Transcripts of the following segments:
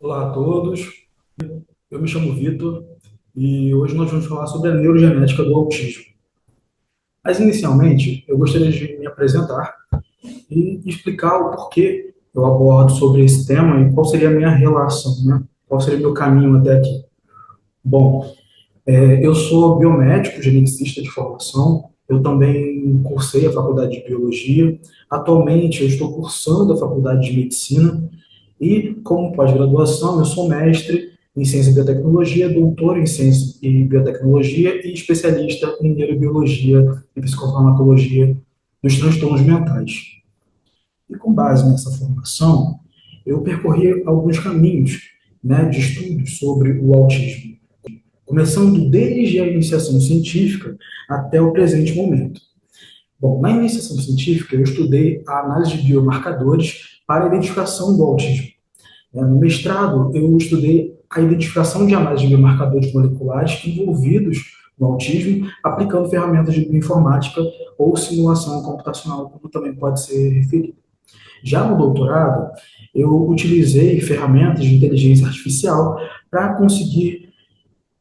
Olá a todos, eu me chamo Vitor e hoje nós vamos falar sobre a neurogenética do autismo. Mas inicialmente eu gostaria de me apresentar e explicar o porquê eu abordo sobre esse tema e qual seria a minha relação, né? Qual seria o meu caminho até aqui. Bom, eu sou biomédico, geneticista de formação, eu também cursei a faculdade de biologia, atualmente eu estou cursando a faculdade de medicina. E, como pós-graduação, eu sou mestre em ciência e biotecnologia, doutor em ciência e biotecnologia e especialista em neurobiologia e psicofarmacologia dos transtornos mentais. E com base nessa formação, eu percorri alguns caminhos, né, de estudos sobre o autismo, começando desde a iniciação científica até o presente momento. Bom, na iniciação científica, eu estudei a análise de biomarcadores para a identificação do autismo. No mestrado, eu estudei a identificação de análise de biomarcadores moleculares envolvidos no autismo, aplicando ferramentas de bioinformática ou simulação computacional, como também pode ser referido. Já no doutorado, eu utilizei ferramentas de inteligência artificial para conseguir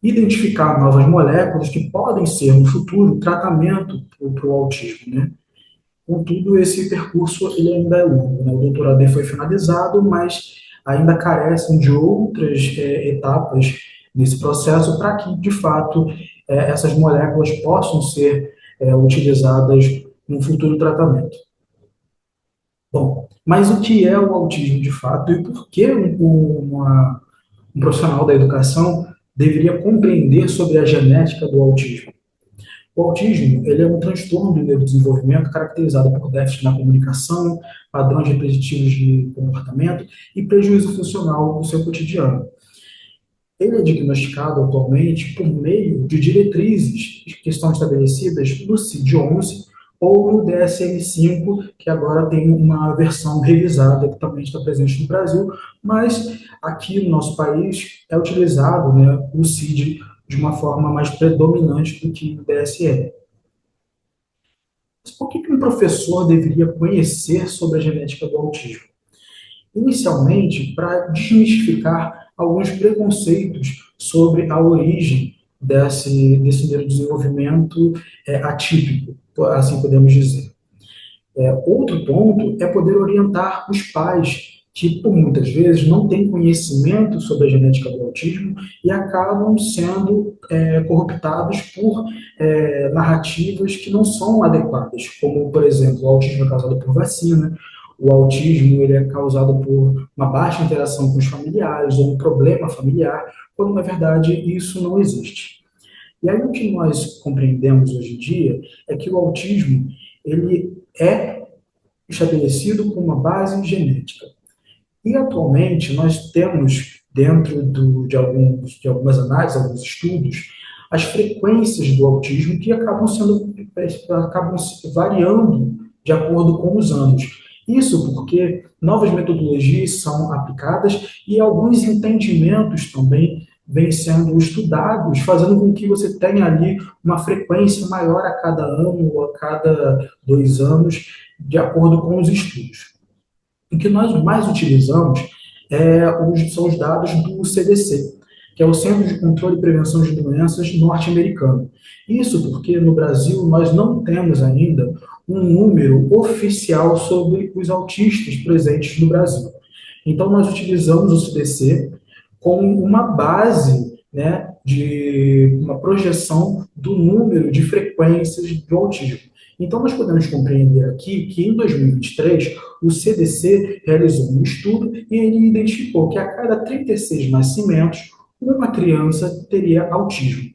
identificar novas moléculas que podem ser, no futuro, tratamento para o autismo, né? Contudo, esse percurso ele ainda é longo, né? O doutorado foi finalizado, mas ainda carecem de outras etapas nesse processo para que, de fato, essas moléculas possam ser utilizadas no futuro tratamento. Bom, mas o que é o autismo de fato e por que um profissional da educação deveria compreender sobre a genética do autismo? O autismo, ele é um transtorno do neurodesenvolvimento caracterizado por déficit na comunicação, padrões repetitivos de comportamento e prejuízo funcional do seu cotidiano. Ele é diagnosticado atualmente por meio de diretrizes que estão estabelecidas no CID-11 ou no DSM-5, que agora tem uma versão revisada que também está presente no Brasil, mas aqui no nosso país é utilizado, né, o CID de uma forma mais predominante do que o DSM. Mas por que um professor deveria conhecer sobre a genética do autismo? Inicialmente, para desmistificar alguns preconceitos sobre a origem desse neurodesenvolvimento atípico, assim podemos dizer. Outro ponto é poder orientar os pais que, por muitas vezes, não têm conhecimento sobre a genética do autismo e acabam sendo corruptados por narrativas que não são adequadas, como, por exemplo, o autismo é causado por vacina, o autismo ele é causado por uma baixa interação com os familiares ou um problema familiar, quando, na verdade, isso não existe. E aí o que nós compreendemos hoje em dia é que o autismo ele é estabelecido com uma base genética. E atualmente nós temos, dentro de algumas análises, alguns estudos, as frequências do autismo que acabam variando de acordo com os anos. Isso porque novas metodologias são aplicadas e alguns entendimentos também vêm sendo estudados, fazendo com que você tenha ali uma frequência maior a cada ano ou a cada 2 anos, de acordo com os estudos. O que nós mais utilizamos são os dados do CDC, que é o Centro de Controle e Prevenção de Doenças norte-americano. Isso porque no Brasil nós não temos ainda um número oficial sobre os autistas presentes no Brasil. Então nós utilizamos o CDC como uma base, né, de uma projeção do número de frequências do autismo. Então, nós podemos compreender aqui que em 2023 o CDC realizou um estudo e ele identificou que a cada 36 nascimentos, uma criança teria autismo.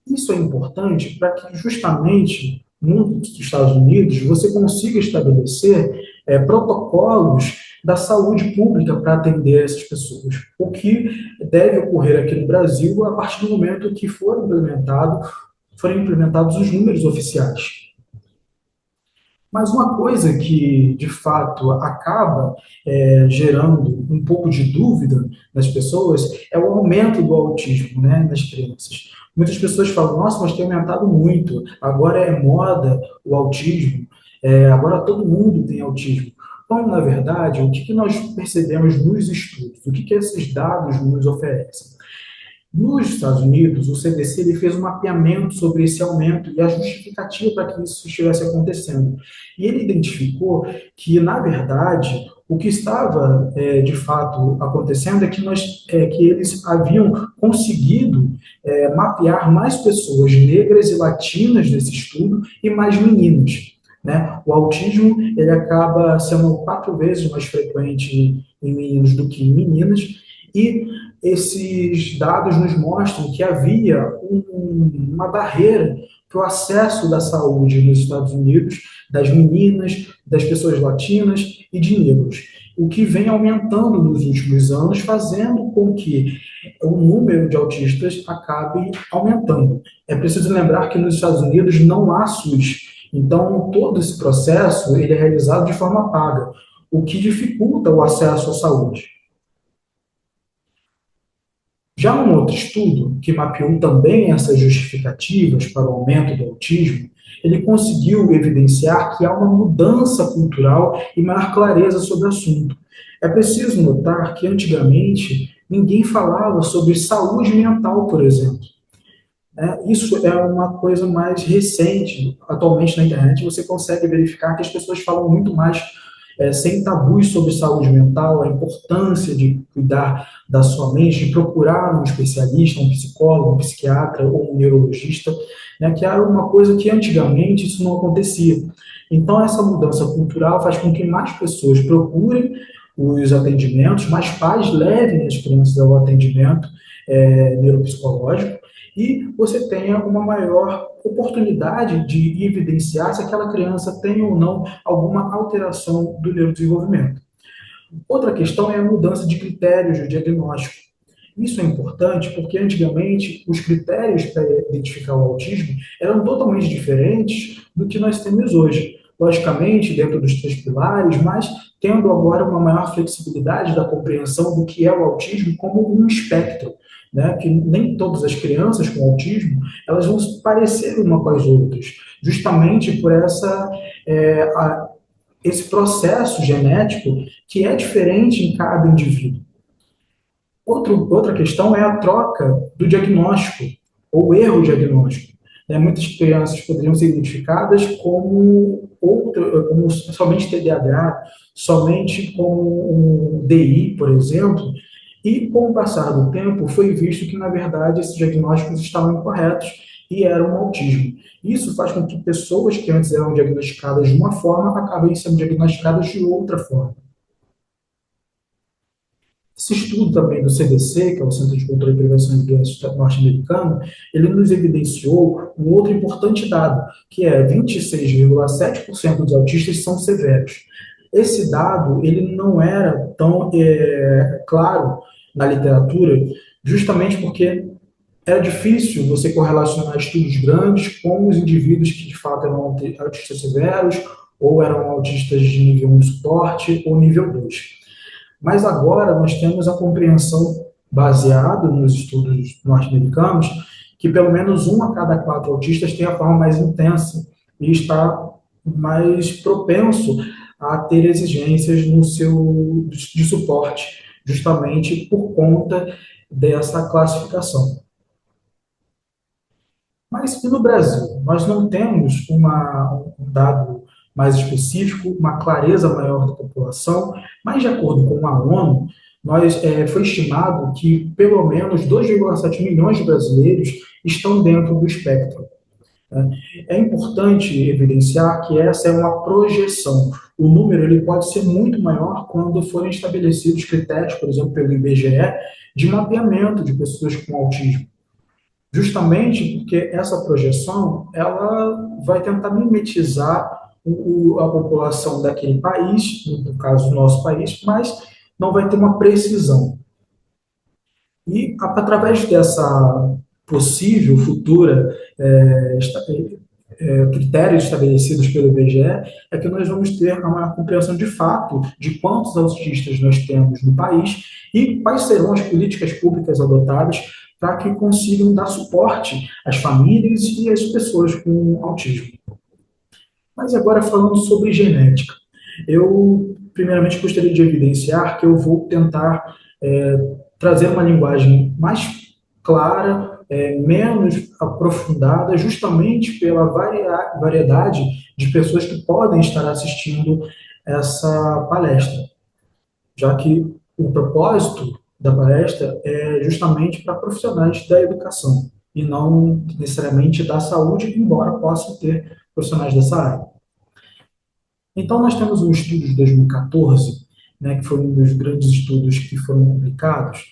Isso é importante para que, justamente, nos Estados Unidos, você consiga estabelecer protocolos da saúde pública para atender essas pessoas. O que deve ocorrer aqui no Brasil a partir do momento que forem implementados os números oficiais. Mas uma coisa que, de fato, acaba gerando um pouco de dúvida nas pessoas é o aumento do autismo, né, nas crianças. Muitas pessoas falam, nossa, mas tem aumentado muito, agora é moda o autismo, agora todo mundo tem autismo. Então, na verdade, o que que nós percebemos nos estudos? O que que esses dados nos oferecem? Nos Estados Unidos, o CDC ele fez um mapeamento sobre esse aumento e a justificativa para que isso estivesse acontecendo. E ele identificou que, na verdade, o que estava de fato acontecendo é que, que eles haviam conseguido mapear mais pessoas negras e latinas nesse estudo e mais meninos. Né? O autismo ele acaba sendo 4 vezes mais frequente em meninos do que em meninas, e esses dados nos mostram que havia uma barreira para o acesso da saúde nos Estados Unidos, das meninas, das pessoas latinas e de negros, o que vem aumentando nos últimos anos, fazendo com que o número de autistas acabe aumentando. É preciso lembrar que nos Estados Unidos não há SUS, então todo esse processo ele é realizado de forma paga, o que dificulta o acesso à saúde. Já um outro estudo, que mapeou também essas justificativas para o aumento do autismo, ele conseguiu evidenciar que há uma mudança cultural e maior clareza sobre o assunto. É preciso notar que antigamente ninguém falava sobre saúde mental, por exemplo. Isso é uma coisa mais recente. Atualmente na internet você consegue verificar que as pessoas falam muito mais sem tabus sobre saúde mental, a importância de cuidar da sua mente, de procurar um especialista, um psicólogo, um psiquiatra ou um neurologista, né, que era uma coisa que antigamente isso não acontecia. Então, essa mudança cultural faz com que mais pessoas procurem os atendimentos, mais pais levem as crianças ao atendimento neuropsicológico, e você tenha uma maior oportunidade de evidenciar se aquela criança tem ou não alguma alteração do neurodesenvolvimento. Outra questão é a mudança de critérios de diagnóstico. Isso é importante porque antigamente os critérios para identificar o autismo eram totalmente diferentes do que nós temos hoje. Logicamente, dentro dos 3 pilares, mas tendo agora uma maior flexibilidade da compreensão do que é o autismo como um espectro, né? Que nem todas as crianças com autismo elas vão se parecer uma com as outras, justamente por esse processo genético que é diferente em cada indivíduo. Outra questão é a troca do diagnóstico, ou o erro diagnóstico. Muitas crianças poderiam ser identificadas como somente TDAH, somente como um DI, por exemplo, e com o passar do tempo foi visto que, na verdade, esses diagnósticos estavam incorretos e eram autismo. Isso faz com que pessoas que antes eram diagnosticadas de uma forma acabem sendo diagnosticadas de outra forma. Esse estudo também do CDC, que é o Centro de Controle e Prevenção de Doenças norte-americano, ele nos evidenciou um outro importante dado, que é 26,7% dos autistas são severos. Esse dado ele não era tão claro na literatura, justamente porque era difícil você correlacionar estudos grandes com os indivíduos que de fato eram autistas severos, ou eram autistas de nível 1 suporte ou nível 2. Mas agora nós temos a compreensão baseada nos estudos norte-americanos que pelo menos 1 a cada 4 autistas tem a forma mais intensa e está mais propenso a ter exigências de suporte, justamente por conta dessa classificação. Mas e no Brasil? Nós não temos um dado mais específico, uma clareza maior da população, mas de acordo com a ONU, foi estimado que pelo menos 2,7 milhões de brasileiros estão dentro do espectro. É importante evidenciar que essa é uma projeção. O número ele pode ser muito maior quando forem estabelecidos critérios, por exemplo, pelo IBGE, de mapeamento de pessoas com autismo. Justamente porque essa projeção ela vai tentar mimetizar a população daquele país, no caso do nosso país, mas não vai ter uma precisão. E através dessa possível futura critérios estabelecidos pelo IBGE, é que nós vamos ter uma compreensão de fato de quantos autistas nós temos no país e quais serão as políticas públicas adotadas para que consigam dar suporte às famílias e às pessoas com autismo. Mas agora falando sobre genética. Eu primeiramente, gostaria de evidenciar que eu vou tentar trazer uma linguagem mais clara, menos aprofundada, justamente pela variedade de pessoas que podem estar assistindo essa palestra, já que o propósito da palestra é justamente para profissionais da educação e não necessariamente da saúde, embora possam ter profissionais dessa área. Então, nós temos um estudo de 2014, né, que foi um dos grandes estudos que foram publicados,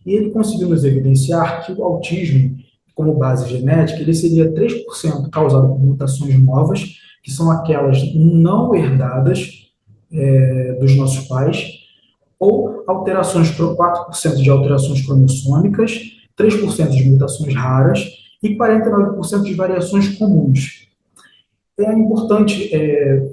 e ele conseguiu nos evidenciar que o autismo, como base genética, ele seria 3% causado por mutações novas, que são aquelas não herdadas dos nossos pais, ou alterações, 4% de alterações cromossômicas, 3% de mutações raras e 49% de variações comuns. É importante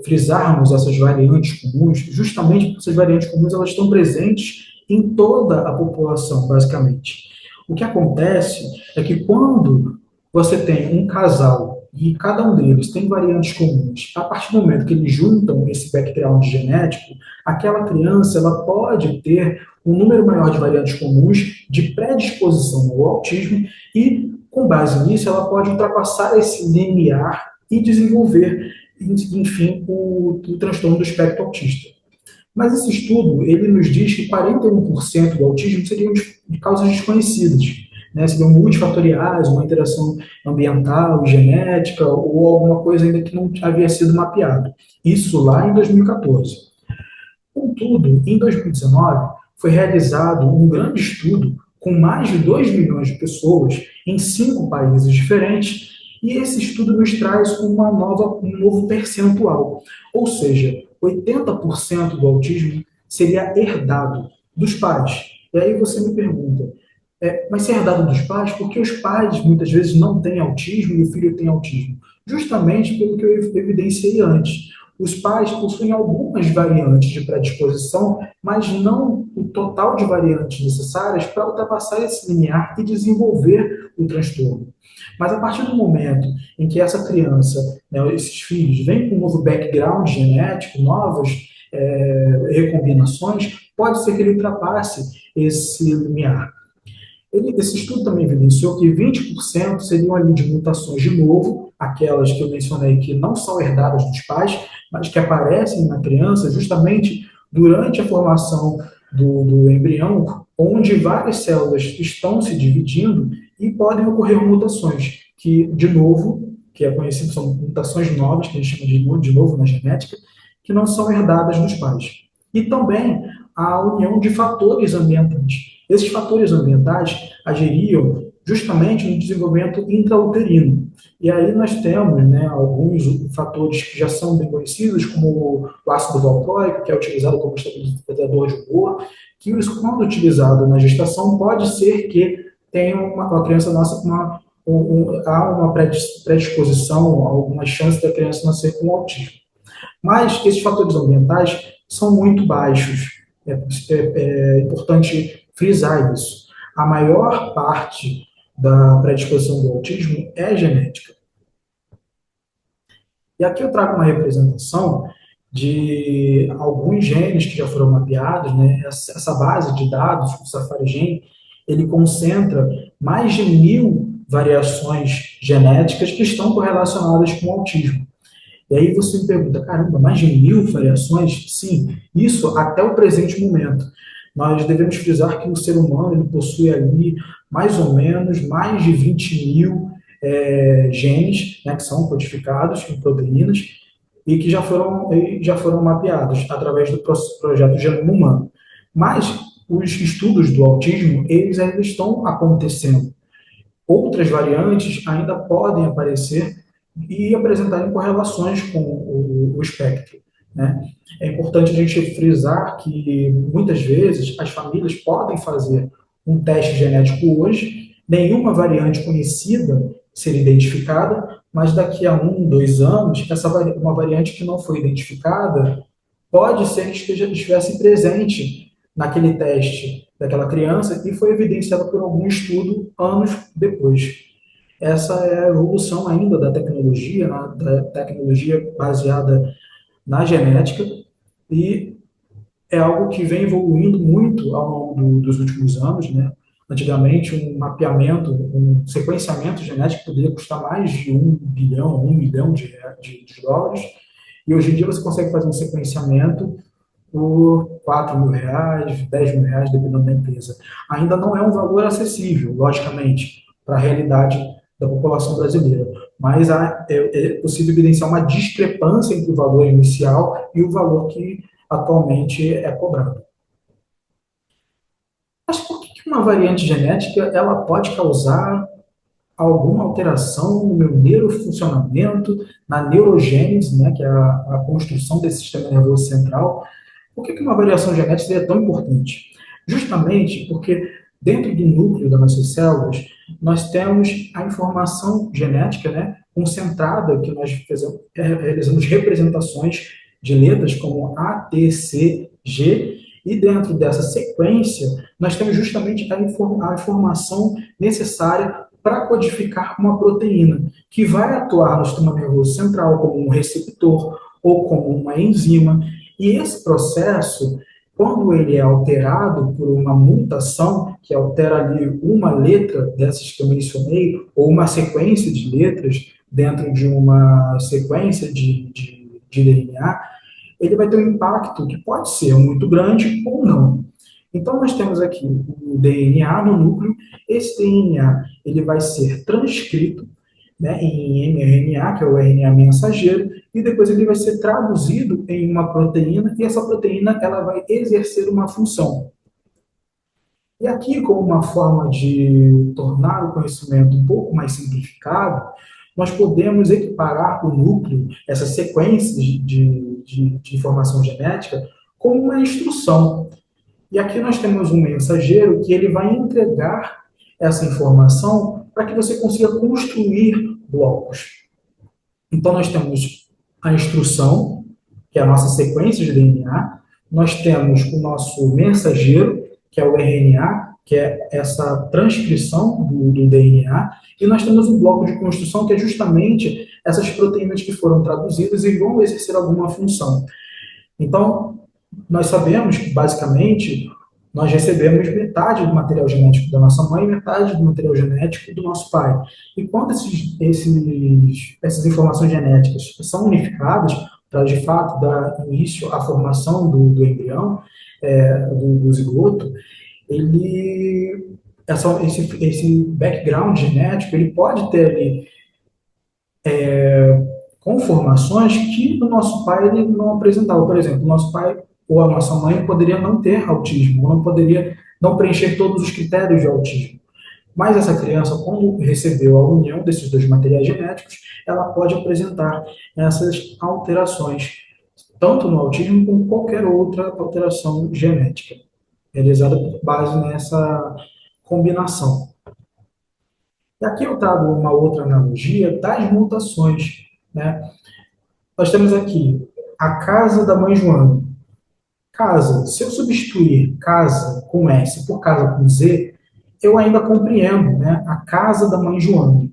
frisarmos essas variantes comuns, justamente porque essas variantes comuns elas estão presentes em toda a população, basicamente. O que acontece é que quando você tem um casal e cada um deles tem variantes comuns, a partir do momento que eles juntam esse background genético, aquela criança ela pode ter um número maior de variantes comuns de predisposição ao autismo e, com base nisso, ela pode ultrapassar esse limiar e desenvolver, enfim, o transtorno do espectro autista. Mas esse estudo, ele nos diz que 41% do autismo seriam de causas desconhecidas, né? Seriam multifatoriais, uma interação ambiental, genética, ou alguma coisa ainda que não havia sido mapeado. Isso lá em 2014. Contudo, em 2019, foi realizado um grande estudo com mais de 2 milhões de pessoas em 5 países diferentes, e esse estudo nos traz um novo percentual, ou seja, 80% do autismo seria herdado dos pais. E aí você me pergunta, mas se é herdado dos pais, por que os pais muitas vezes não têm autismo e o filho tem autismo? Justamente pelo que eu evidenciei antes. Os pais possuem algumas variantes de predisposição, mas não o total de variantes necessárias para ultrapassar esse limiar e desenvolver o transtorno. Mas a partir do momento em que essa criança, né, esses filhos, vêm com um novo background genético, novas recombinações, pode ser que ele ultrapasse esse limiar. Esse estudo também evidenciou que 20% seriam ali de mutações de novo, aquelas que eu mencionei que não são herdadas dos pais, mas que aparecem na criança justamente durante a formação do embrião, onde várias células estão se dividindo e podem ocorrer mutações, que, de novo, que é conhecido, são mutações novas, que a gente chama de novo na genética, que não são herdadas dos pais. E também a união de fatores ambientais. Esses fatores ambientais agiriam justamente no desenvolvimento intrauterino. E aí nós temos, né, alguns fatores que já são bem conhecidos, como o ácido valproico, que é utilizado como estabilizador de humor, que quando utilizado na gestação pode ser que tenha uma criança nasça com há uma predisposição, alguma chance da criança nascer com autismo. Mas esses fatores ambientais são muito baixos. É importante frisar isso. A maior parte da predisposição do autismo é genética. E aqui eu trago uma representação de alguns genes que já foram mapeados, né? Essa base de dados, o Safari Gene, ele concentra mais de 1.000 variações genéticas que estão correlacionadas com o autismo. E aí você me pergunta, caramba, mais de 1.000 variações? Sim, isso até o presente momento. Nós devemos frisar que o ser humano ele possui ali mais ou menos mais de 20.000 genes, né, que são codificados em proteínas e que já foram mapeados através do projeto Genoma Humano. Mas os estudos do autismo, eles ainda estão acontecendo. Outras variantes ainda podem aparecer e apresentarem correlações com o espectro, né? É importante a gente frisar que, muitas vezes, as famílias podem fazer um teste genético hoje, nenhuma variante conhecida ser identificada, mas daqui a 1, 2 anos, uma variante que não foi identificada pode ser que estivesse presente naquele teste daquela criança e foi evidenciada por algum estudo anos depois. Essa é a evolução ainda da tecnologia, né, da tecnologia baseada na genética, e é algo que vem evoluindo muito ao longo dos últimos anos, né? Antigamente, um mapeamento, um sequenciamento genético poderia custar mais de 1 bilhão, 1 milhão de dólares, e hoje em dia você consegue fazer um sequenciamento por R$ 4.000, R$ 10.000, dependendo da empresa. Ainda não é um valor acessível, logicamente, para a realidade da população brasileira, mas é possível evidenciar uma discrepância entre o valor inicial e o valor que atualmente é cobrado. Mas por que uma variante genética ela pode causar alguma alteração no meu neurofuncionamento, na neurogênese, né, que é a construção desse sistema nervoso central? Por que uma variação genética seria tão importante? Justamente porque dentro do núcleo das nossas células, nós temos a informação genética, né, concentrada, que nós realizamos representações de letras como A, T, C, G, e dentro dessa sequência, nós temos justamente a informação necessária para codificar uma proteína, que vai atuar no sistema nervoso central como um receptor ou como uma enzima, e esse processo, quando ele é alterado por uma mutação, que altera ali uma letra dessas que eu mencionei, ou uma sequência de letras dentro de uma sequência de DNA, ele vai ter um impacto que pode ser muito grande ou não. Então, nós temos aqui o DNA no núcleo. Esse DNA ele vai ser transcrito, né, em mRNA, que é o RNA mensageiro, e depois ele vai ser traduzido em uma proteína, e essa proteína ela vai exercer uma função. E aqui, como uma forma de tornar o conhecimento um pouco mais simplificado, nós podemos equiparar o núcleo, essa sequência de informação genética, como uma instrução. E aqui nós temos um mensageiro que ele vai entregar essa informação para que você consiga construir blocos. Então nós temos a instrução, que é a nossa sequência de DNA, nós temos o nosso mensageiro, que é o RNA, que é essa transcrição do DNA, e nós temos um bloco de construção, que é justamente essas proteínas que foram traduzidas e vão exercer alguma função. Então, nós sabemos que, basicamente, nós recebemos metade do material genético da nossa mãe e metade do material genético do nosso pai. E quando essas informações genéticas são unificadas, para de fato dar início à formação do embrião, do zigoto, esse background genético ele pode ter ali conformações que o nosso pai ele não apresentava. Por exemplo, o nosso pai ou a nossa mãe poderia não ter autismo, não poderia não preencher todos os critérios de autismo. Mas essa criança, quando recebeu a união desses dois materiais genéticos, ela pode apresentar essas alterações, tanto no autismo como qualquer outra alteração genética, realizada por base nessa combinação. E aqui eu trago uma outra analogia das mutações, né? Nós temos aqui a casa da mãe Joana. Casa, se eu substituir casa com S por casa com Z, eu ainda compreendo, né, a casa da mãe Joana.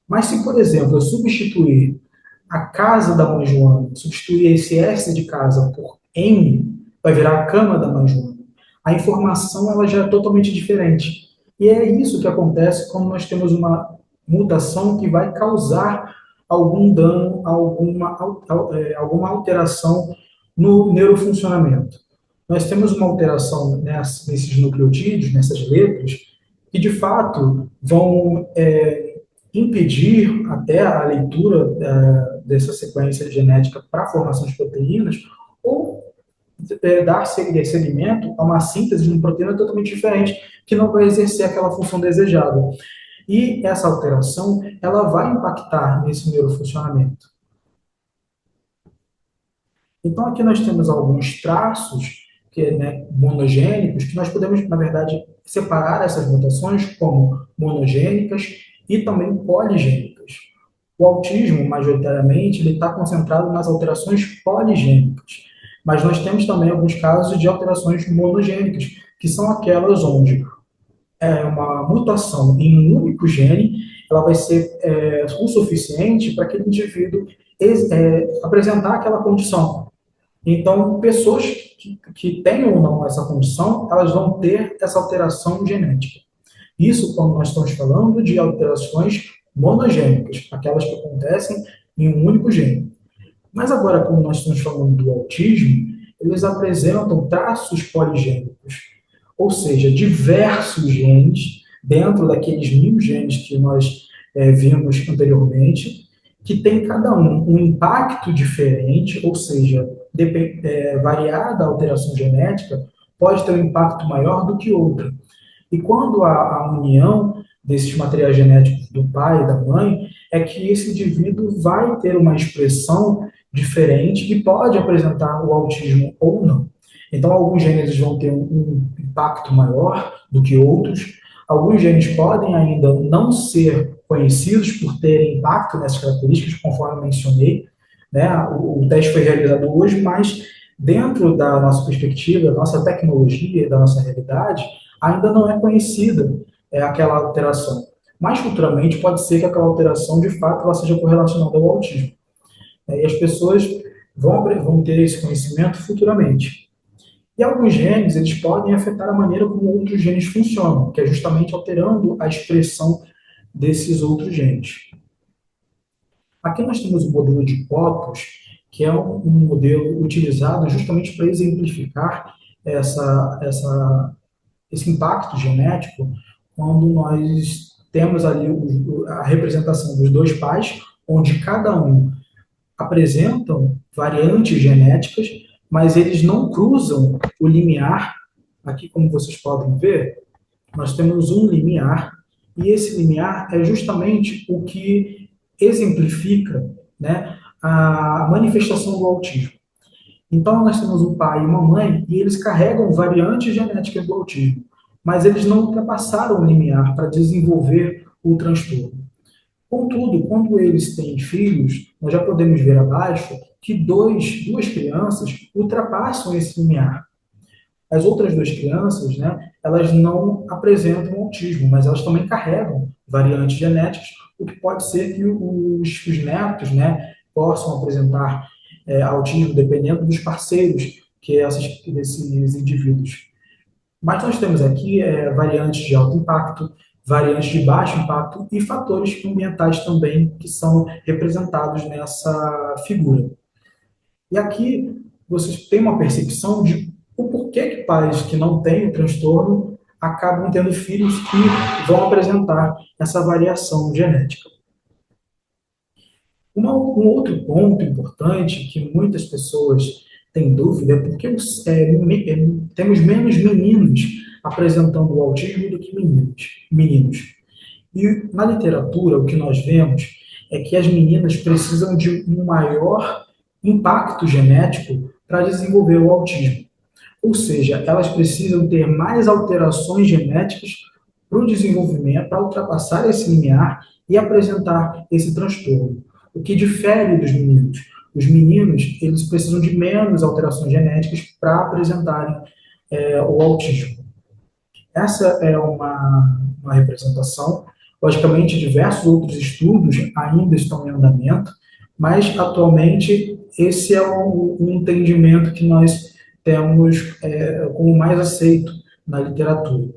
Mas se, por exemplo, eu substituir a casa da mãe Joana, substituir esse S de casa por M, vai virar a cama da mãe Joana. A informação ela já é totalmente diferente. E é isso que acontece quando nós temos uma mutação que vai causar algum dano, alguma alteração no neurofuncionamento. Nós temos uma alteração nesses nucleotídeos, nessas letras, que de fato vão impedir até a leitura dessa sequência genética para a formação de proteínas, ou dar seguimento a uma síntese de uma proteína totalmente diferente, que não vai exercer aquela função desejada. E essa alteração, ela vai impactar nesse neurofuncionamento. Então, aqui nós temos alguns traços monogênicos, que nós podemos, na verdade, separar essas mutações como monogênicas e também poligênicas. O autismo, majoritariamente, ele está concentrado nas alterações poligênicas, mas nós temos também alguns casos de alterações monogênicas, que são aquelas onde uma mutação em um único gene, ela vai ser o suficiente para aquele indivíduo apresentar aquela condição. Então, pessoas que têm ou não essa condição, elas vão ter essa alteração genética. Isso quando nós estamos falando de alterações monogênicas, aquelas que acontecem em um único gene. Mas agora, quando nós estamos falando do autismo, eles apresentam traços poligênicos, ou seja, diversos genes dentro daqueles 1.000 genes que nós vimos anteriormente, que tem cada um impacto diferente, ou seja, variada a alteração genética, pode ter um impacto maior do que outra. E quando há a união desses materiais genéticos do pai e da mãe, é que esse indivíduo vai ter uma expressão diferente e pode apresentar o autismo ou não. Então, alguns genes vão ter um impacto maior do que outros, alguns genes podem ainda não ser conhecidos por terem impacto nessas características, conforme mencionei, né? O teste foi realizado hoje, mas dentro da nossa perspectiva, da nossa tecnologia, da nossa realidade, ainda não é conhecida aquela alteração. Mas futuramente pode ser que aquela alteração, de fato, ela seja correlacionada ao autismo. E as pessoas vão ter esse conhecimento futuramente. E alguns genes, eles podem afetar a maneira como outros genes funcionam, que é justamente alterando a expressão desses outros genes. Aqui nós temos o modelo de Copos, que é um modelo utilizado justamente para exemplificar esse impacto genético quando nós temos ali a representação dos dois pais, onde cada um apresentam variantes genéticas, mas eles não cruzam o limiar. Aqui, como vocês podem ver, nós temos um limiar, e esse limiar é justamente o que exemplifica, né, a manifestação do autismo. Então, nós temos um pai e uma mãe, e eles carregam variantes genéticas do autismo, mas eles não ultrapassaram o limiar para desenvolver o transtorno. Contudo, quando eles têm filhos, nós já podemos ver abaixo que duas crianças ultrapassam esse limiar. As outras duas crianças, né, elas não apresentam autismo, mas elas também carregam variantes genéticas, o que pode ser que os netos, né, possam apresentar autismo dependendo dos parceiros desses indivíduos. Mas nós temos aqui variantes de alto impacto, variantes de baixo impacto e fatores ambientais também que são representados nessa figura. E aqui vocês têm uma percepção de o porquê que pais que não têm o transtorno acabam tendo filhos que vão apresentar essa variação genética. Um outro ponto importante que muitas pessoas têm dúvida é porque temos menos meninos apresentando o autismo do que meninos. E na literatura, o que nós vemos é que as meninas precisam de um maior impacto genético para desenvolver o autismo. Ou seja, elas precisam ter mais alterações genéticas para o desenvolvimento, para ultrapassar esse limiar e apresentar esse transtorno. O que difere dos meninos? Os meninos, eles precisam de menos alterações genéticas para apresentarem o autismo. Essa é uma representação. Logicamente, diversos outros estudos ainda estão em andamento, mas atualmente esse é o entendimento que nós temos como mais aceito na literatura.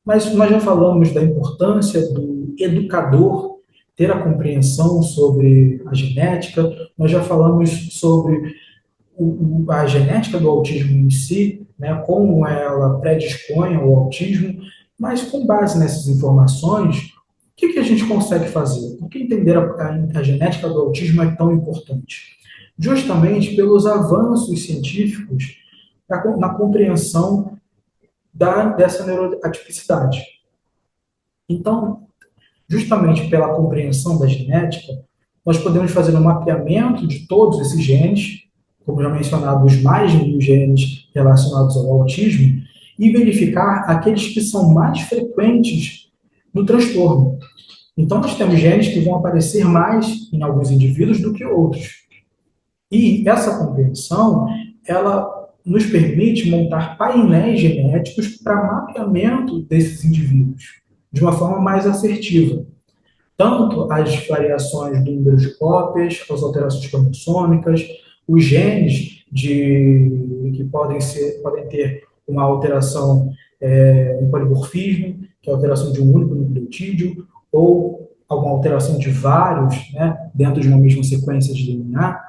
Mas nós já falamos da importância do educador ter a compreensão sobre a genética, nós já falamos sobre a genética do autismo em si, né, como ela predispõe ao autismo, mas com base nessas informações, o que a gente consegue fazer? Por que entender a genética do autismo é tão importante? Justamente pelos avanços científicos na compreensão dessa neuroatipicidade. Então, justamente pela compreensão da genética, nós podemos fazer um mapeamento de todos esses genes, como já mencionado, os mais de 1.000 genes relacionados ao autismo, e verificar aqueles que são mais frequentes no transtorno. Então, nós temos genes que vão aparecer mais em alguns indivíduos do que outros. E essa compreensão, ela nos permite montar painéis genéticos para mapeamento desses indivíduos, de uma forma mais assertiva. tanto as variações do número de cópias, as alterações cromossômicas, os genes que podem ter uma alteração no polimorfismo, que é a alteração de um único nucleotídeo, ou alguma alteração de vários, né, dentro de uma mesma sequência de DNA.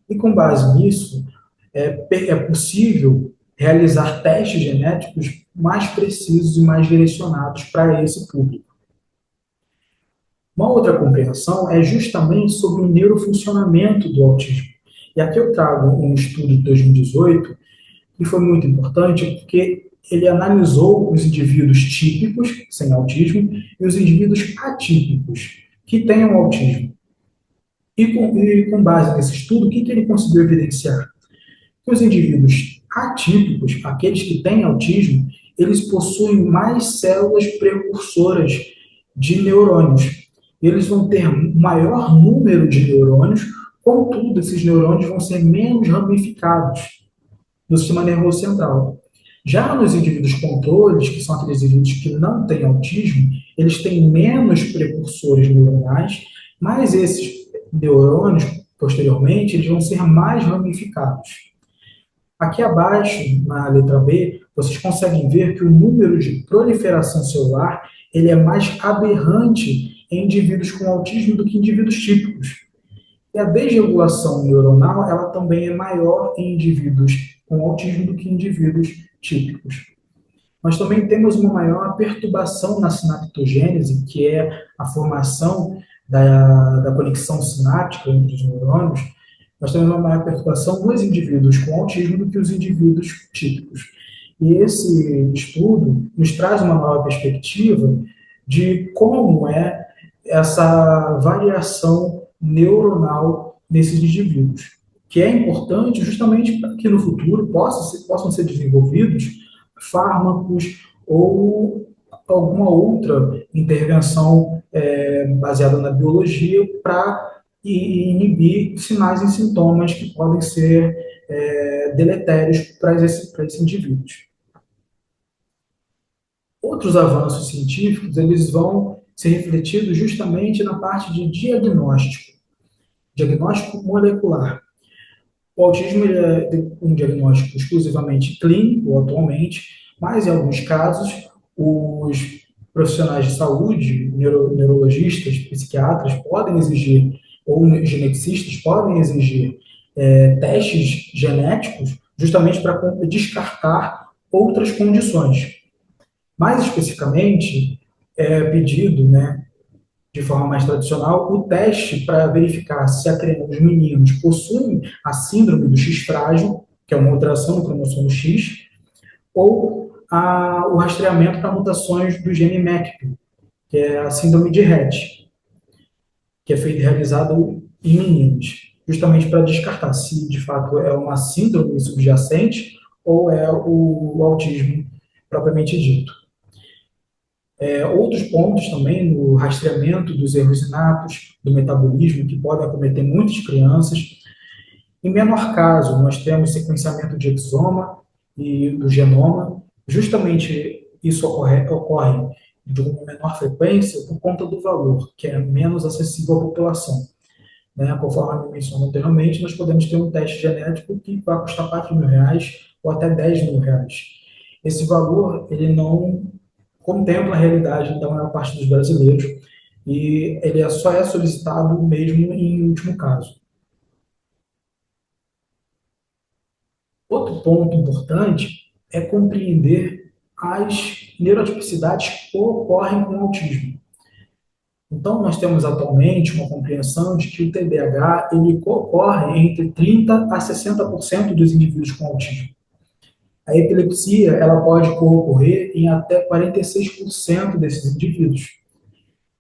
E com base nisso, é possível realizar testes genéticos mais precisos e mais direcionados para esse público. Uma outra compreensão é justamente sobre o neurofuncionamento do autismo. E aqui eu trago um estudo de 2018 que foi muito importante porque ele analisou os indivíduos típicos, sem autismo, e os indivíduos atípicos, que têm o autismo. E com base nesse estudo, o que ele conseguiu evidenciar? Que os indivíduos atípicos, aqueles que têm autismo, eles possuem mais células precursoras de neurônios. Eles vão ter um maior número de neurônios, contudo, esses neurônios vão ser menos ramificados no sistema nervoso central. Já nos indivíduos controles, que são aqueles indivíduos que não têm autismo, eles têm menos precursores neuronais, mas esses neurônios, posteriormente, eles vão ser mais ramificados. Aqui abaixo, na letra B, vocês conseguem ver que o número de proliferação celular ele é mais aberrante em indivíduos com autismo do que em indivíduos típicos. E a desregulação neuronal ela também é maior em indivíduos com autismo do que em indivíduos típicos. Nós também temos uma maior perturbação na sinaptogênese, que é a formação da conexão sináptica entre os neurônios. Nós temos uma maior perturbação nos indivíduos com autismo do que os indivíduos típicos. E esse estudo nos traz uma nova perspectiva de como é essa variação neuronal nesses indivíduos, que é importante justamente para que no futuro possam ser desenvolvidos fármacos ou alguma outra intervenção baseada na biologia para inibir sinais e sintomas que podem ser deletérios para esses indivíduos. Outros avanços científicos eles vão ser refletidos justamente na parte de diagnóstico molecular. O autismo é um diagnóstico exclusivamente clínico atualmente, mas em alguns casos os profissionais de saúde, neurologistas, psiquiatras podem exigir, ou geneticistas podem exigir testes genéticos justamente para descartar outras condições. Mais especificamente, é pedido, de forma mais tradicional, o teste para verificar se os meninos possuem a síndrome do X frágil, que é uma alteração no cromossomo X, ou o rastreamento para mutações do gene MECP, que é a síndrome de Rett, que é realizado em meninos, justamente para descartar se de fato é uma síndrome subjacente ou é o autismo propriamente dito. Outros pontos também no rastreamento dos erros inatos, do metabolismo, que podem acometer muitas crianças. Em menor caso, nós temos sequenciamento de exoma e do genoma. Justamente isso ocorre de uma menor frequência por conta do valor, que é menos acessível à população. Conforme eu mencionei anteriormente, nós podemos ter um teste genético que vai custar R$ 4.000 ou até R$ 10.000. Esse valor, ele não contempla a realidade da maior parte dos brasileiros e ele só é solicitado mesmo em último caso. Outro ponto importante é compreender as neurotipicidades que ocorrem com o autismo. Então, nós temos atualmente uma compreensão de que o TDAH ele ocorre entre 30% a 60% dos indivíduos com autismo. A epilepsia ela pode ocorrer em até 46% desses indivíduos.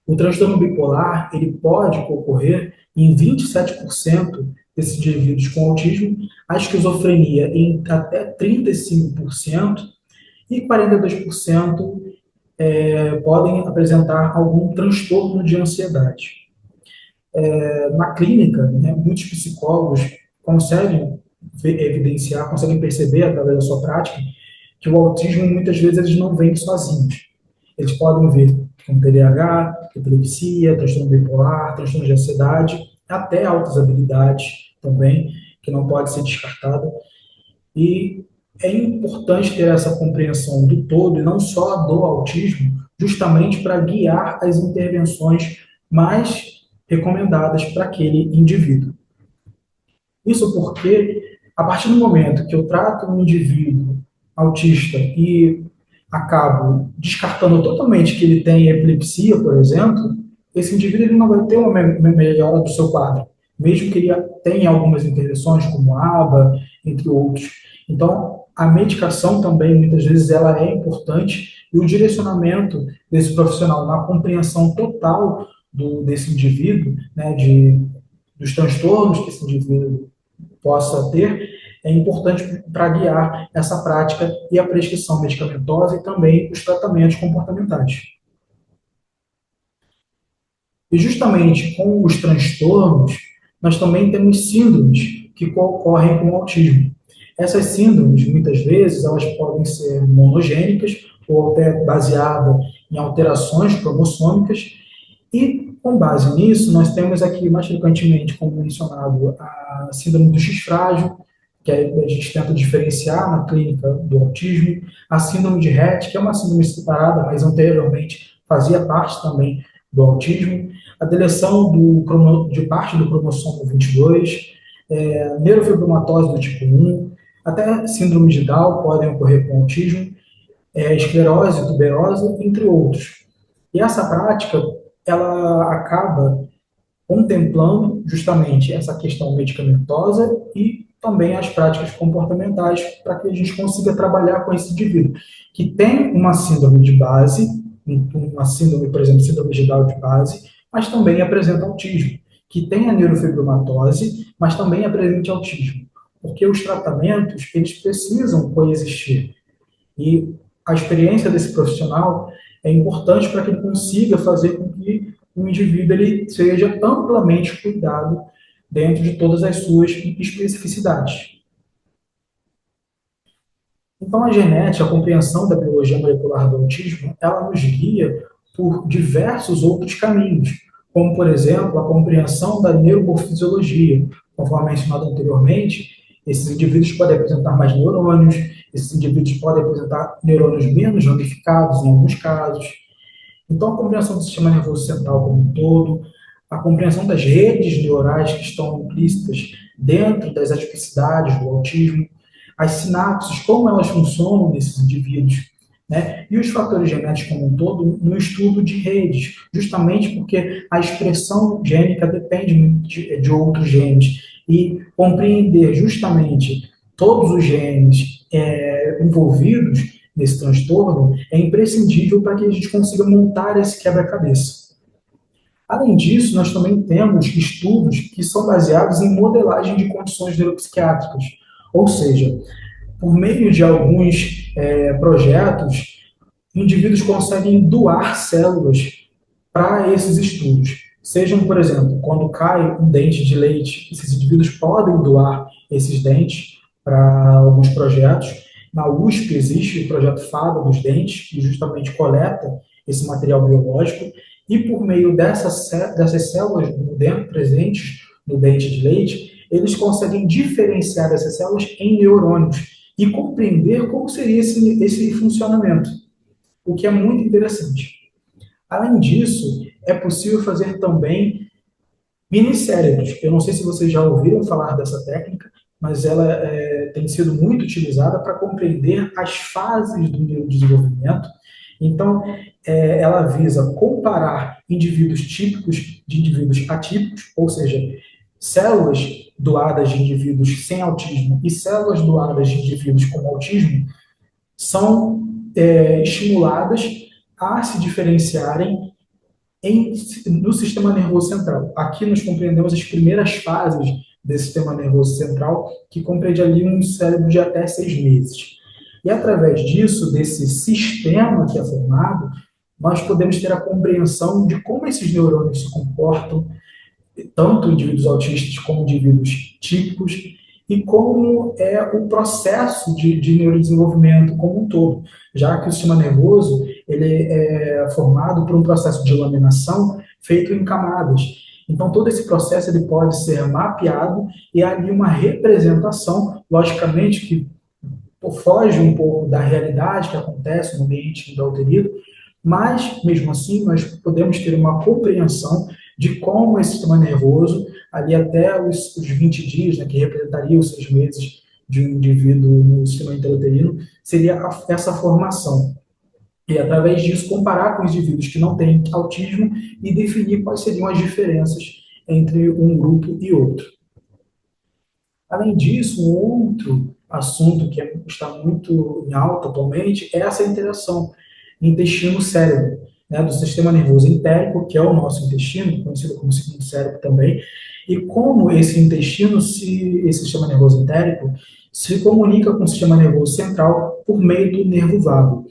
O transtorno bipolar ele pode ocorrer em 27% desses indivíduos com autismo, a esquizofrenia em até 35% e 42% podem apresentar algum transtorno de ansiedade. Na clínica, muitos psicólogos conseguem evidenciar, conseguem perceber através da sua prática que o autismo muitas vezes eles não vêm sozinhos. Eles podem vir como TDAH, epilepsia, transtorno bipolar, transtorno de ansiedade, até altas habilidades também, que não pode ser descartada. E é importante ter essa compreensão do todo e não só do autismo, justamente para guiar as intervenções mais recomendadas para aquele indivíduo. Isso porque, a partir do momento que eu trato um indivíduo autista e acabo descartando totalmente que ele tem epilepsia, por exemplo, esse indivíduo ele não vai ter uma melhora do seu quadro, mesmo que ele tenha algumas intervenções, como ABA, entre outros. Então, a medicação também, muitas vezes, ela é importante e o direcionamento desse profissional na compreensão total desse indivíduo, né, dos transtornos que esse indivíduo possa ter, é importante para guiar essa prática e a prescrição medicamentosa e também os tratamentos comportamentais. E justamente com os transtornos, nós também temos síndromes que ocorrem com o autismo. Essas síndromes, muitas vezes, elas podem ser monogênicas ou até baseadas em alterações cromossômicas. E, com base nisso, nós temos aqui, mais frequentemente, como mencionado, a síndrome do X frágil, que a gente tenta diferenciar na clínica do autismo, a síndrome de Rett, que é uma síndrome separada, mas anteriormente fazia parte também do autismo, a deleção de parte do cromossomo 22, neurofibromatose do tipo 1, até síndrome de Down podem ocorrer com autismo, esclerose tuberosa, entre outros. E essa prática, ela acaba contemplando justamente essa questão medicamentosa e também as práticas comportamentais para que a gente consiga trabalhar com esse indivíduo que tem uma síndrome de base, uma síndrome, por exemplo, síndrome de Down de base, mas também apresenta autismo, que tem a neurofibromatose, mas também apresenta autismo, porque os tratamentos, eles precisam coexistir. E a experiência desse profissional é importante para que ele consiga fazer com que o indivíduo ele seja amplamente cuidado dentro de todas as suas especificidades. Então, a genética, a compreensão da biologia molecular do autismo, ela nos guia por diversos outros caminhos, como, por exemplo, a compreensão da neurofisiologia. Conforme mencionado anteriormente, esses indivíduos podem apresentar mais neurônios, esses indivíduos podem apresentar neurônios menos ramificados em alguns casos. Então, a compreensão do sistema nervoso central como um todo, a compreensão das redes neurais que estão implícitas dentro das atipicidades do autismo, as sinapses, como elas funcionam nesses indivíduos, né? E os fatores genéticos como um todo no estudo de redes, justamente porque a expressão gênica depende muito de outros genes. E compreender justamente todos os genes envolvidos nesse transtorno é imprescindível para que a gente consiga montar esse quebra-cabeça. Além disso, nós também temos estudos que são baseados em modelagem de condições neuropsiquiátricas, ou seja, por meio de alguns projetos, indivíduos conseguem doar células para esses estudos. Sejam, por exemplo, quando cai um dente de leite, esses indivíduos podem doar esses dentes para alguns projetos. Na USP existe o projeto FADA dos dentes, que justamente coleta esse material biológico, e por meio dessas células presentes no dente de leite, eles conseguem diferenciar essas células em neurônios e compreender como seria esse funcionamento, o que é muito interessante. Além disso, é possível fazer também minicérebros. Eu não sei se vocês já ouviram falar dessa técnica, mas ela tem sido muito utilizada para compreender as fases do neurodesenvolvimento. Então, ela visa comparar indivíduos típicos de indivíduos atípicos, ou seja, células doadas de indivíduos sem autismo e células doadas de indivíduos com autismo são estimuladas a se diferenciarem no sistema nervoso central. Aqui nós compreendemos as primeiras fases desse sistema nervoso central, que compreende ali um cérebro de até 6 meses. E através disso, desse sistema que é formado, nós podemos ter a compreensão de como esses neurônios se comportam, tanto indivíduos autistas como indivíduos típicos, e como é o processo de neurodesenvolvimento como um todo, já que o sistema nervoso ele é formado por um processo de laminação feito em camadas. Então, todo esse processo ele pode ser mapeado e há ali uma representação, logicamente, que foge um pouco da realidade que acontece no ambiente intrauterino, mas, mesmo assim, nós podemos ter uma compreensão de como esse sistema nervoso, ali até os 20 dias, né, que representaria os 6 meses de um indivíduo no sistema intrauterino, seria essa formação. E, através disso, comparar com os indivíduos que não têm autismo e definir quais seriam as diferenças entre um grupo e outro. Além disso, um outro assunto que está muito em alta atualmente é essa interação intestino-cérebro, né, do sistema nervoso entérico, que é o nosso intestino, conhecido como segundo cérebro também, e como esse intestino, esse sistema nervoso entérico, se comunica com o sistema nervoso central por meio do nervo vago.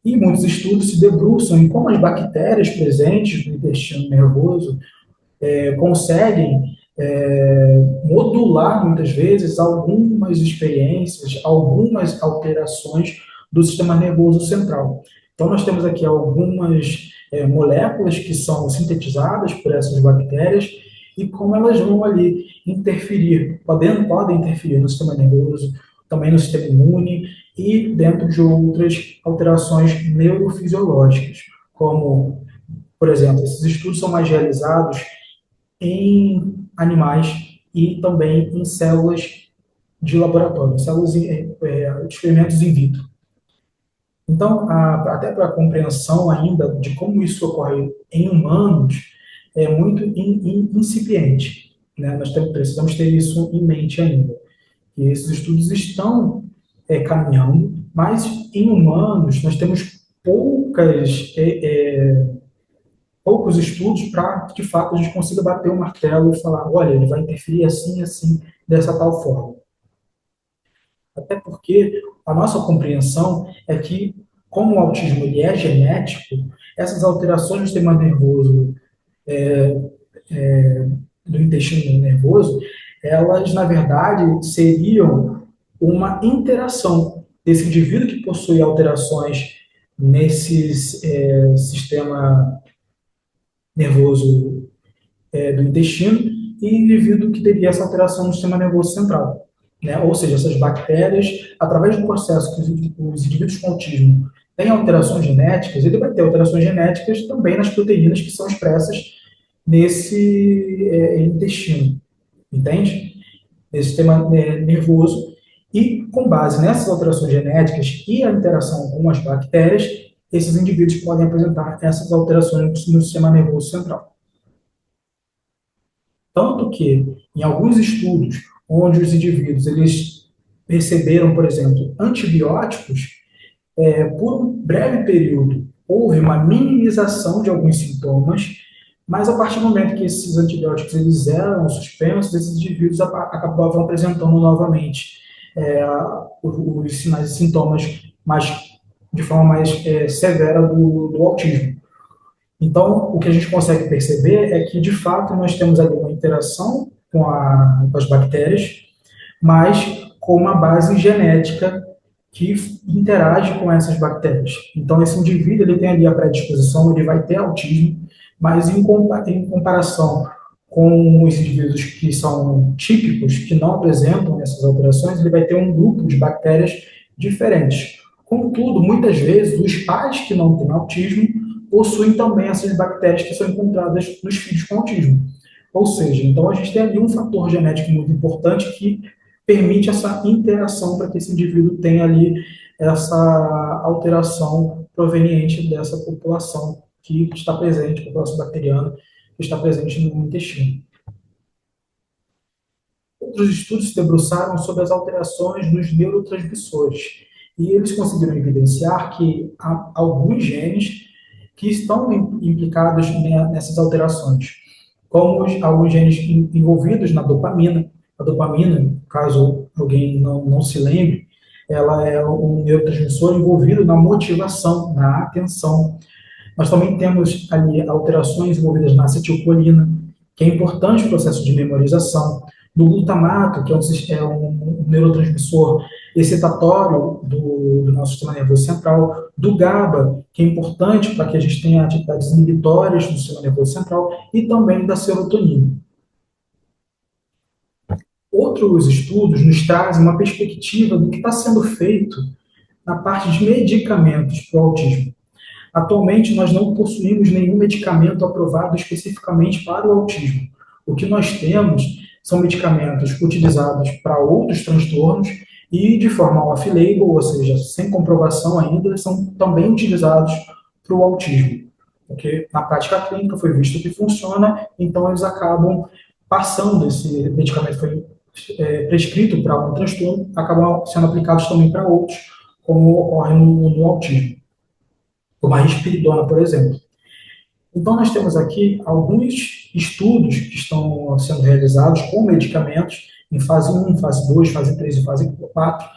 E muitos estudos se debruçam em como as bactérias presentes no intestino nervoso conseguem modular, muitas vezes, algumas experiências, algumas alterações do sistema nervoso central. Então, nós temos aqui algumas moléculas que são sintetizadas por essas bactérias e como elas vão ali interferir, podem interferir no sistema nervoso, também no sistema imune e dentro de outras alterações neurofisiológicas, como, por exemplo, esses estudos são mais realizados em animais e também em células de laboratório, células experimentos in vitro. Então, até para a compreensão ainda de como isso ocorre em humanos, é muito incipiente, né? Nós precisamos ter isso em mente ainda. E esses estudos estão caminhando, mas em humanos nós temos poucos estudos para, de fato, a gente consiga bater o martelo e falar, olha, ele vai interferir assim, assim, dessa tal forma. Até porque a nossa compreensão é que, como o autismo ele é genético, essas alterações do sistema nervoso, do intestino nervoso, elas, na verdade, seriam uma interação desse indivíduo que possui alterações nesse sistema nervoso do intestino e indivíduo que teria essa alteração no sistema nervoso central. Né? Ou seja, essas bactérias, através do processo que os indivíduos com autismo têm alterações genéticas, ele vai ter alterações genéticas também nas proteínas que são expressas nesse intestino, entende? Nesse sistema nervoso. E, com base nessas alterações genéticas e a interação com as bactérias, esses indivíduos podem apresentar essas alterações no sistema nervoso central. Tanto que, em alguns estudos, onde os indivíduos eles receberam, por exemplo, antibióticos, por um breve período, houve uma minimização de alguns sintomas, mas a partir do momento que esses antibióticos eles eram suspensos, esses indivíduos acabavam apresentando novamente os sinais e sintomas, mas de forma mais severa do autismo. Então, o que a gente consegue perceber é que, de fato, nós temos ali uma interação com as bactérias, mas com uma base genética que interage com essas bactérias. Então, esse indivíduo ele tem ali a predisposição, ele vai ter autismo, mas em comparação com os indivíduos que são típicos, que não apresentam essas alterações, ele vai ter um grupo de bactérias diferentes. Contudo, muitas vezes, os pais que não têm autismo possuem também essas bactérias que são encontradas nos filhos com autismo. Ou seja, então a gente tem ali um fator genético muito importante que permite essa interação para que esse indivíduo tenha ali essa alteração proveniente dessa população que está presente, população bacteriana, que está presente no intestino. Outros estudos se debruçaram sobre as alterações nos neurotransmissores, e eles conseguiram evidenciar que há alguns genes que estão implicados nessas alterações, como alguns genes envolvidos na dopamina. A dopamina, caso alguém não se lembre, ela é um neurotransmissor envolvido na motivação, na atenção. Nós também temos ali alterações envolvidas na acetilcolina, que é importante no processo de memorização, no glutamato, que é um neurotransmissor excitatório do nosso sistema nervoso central, do GABA, que é importante para que a gente tenha atividades inibitórias do sistema nervoso central, e também da serotonina. Outros estudos nos trazem uma perspectiva do que está sendo feito na parte de medicamentos para o autismo. Atualmente, nós não possuímos nenhum medicamento aprovado especificamente para o autismo. O que nós temos são medicamentos utilizados para outros transtornos e de forma off-label, ou seja, sem comprovação ainda, são também utilizados para o autismo. Porque na prática clínica foi visto que funciona, então eles acabam passando esse medicamento foi prescrito para um transtorno, acabam sendo aplicados também para outros, como ocorre no autismo, como a risperidona, por exemplo. Então, nós temos aqui alguns estudos que estão sendo realizados com medicamentos em fase 1, fase 2, fase 3 e fase 4.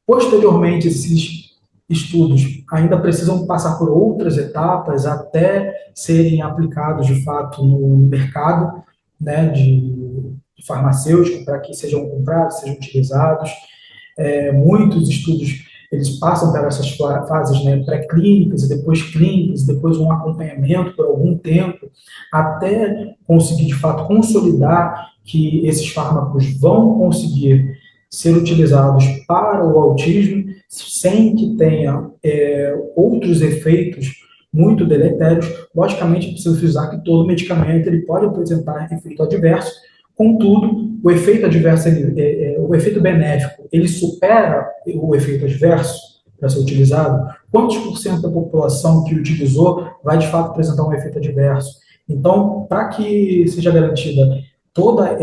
Posteriormente, esses estudos ainda precisam passar por outras etapas até serem aplicados, de fato, no mercado, né, de farmacêutico, para que sejam comprados, sejam utilizados. Muitos estudos eles passam por essas fases, né, pré-clínicas e depois clínicas, depois um acompanhamento por algum tempo, até conseguir, de fato, consolidar que esses fármacos vão conseguir ser utilizados para o autismo sem que tenha outros efeitos muito deletérios. Logicamente, é preciso frisar que todo medicamento ele pode apresentar efeito adverso. Contudo, o efeito adverso, o efeito benéfico, ele supera o efeito adverso para ser utilizado? Quantos por cento da população que utilizou vai, de fato, apresentar um efeito adverso? Então, para que seja garantida toda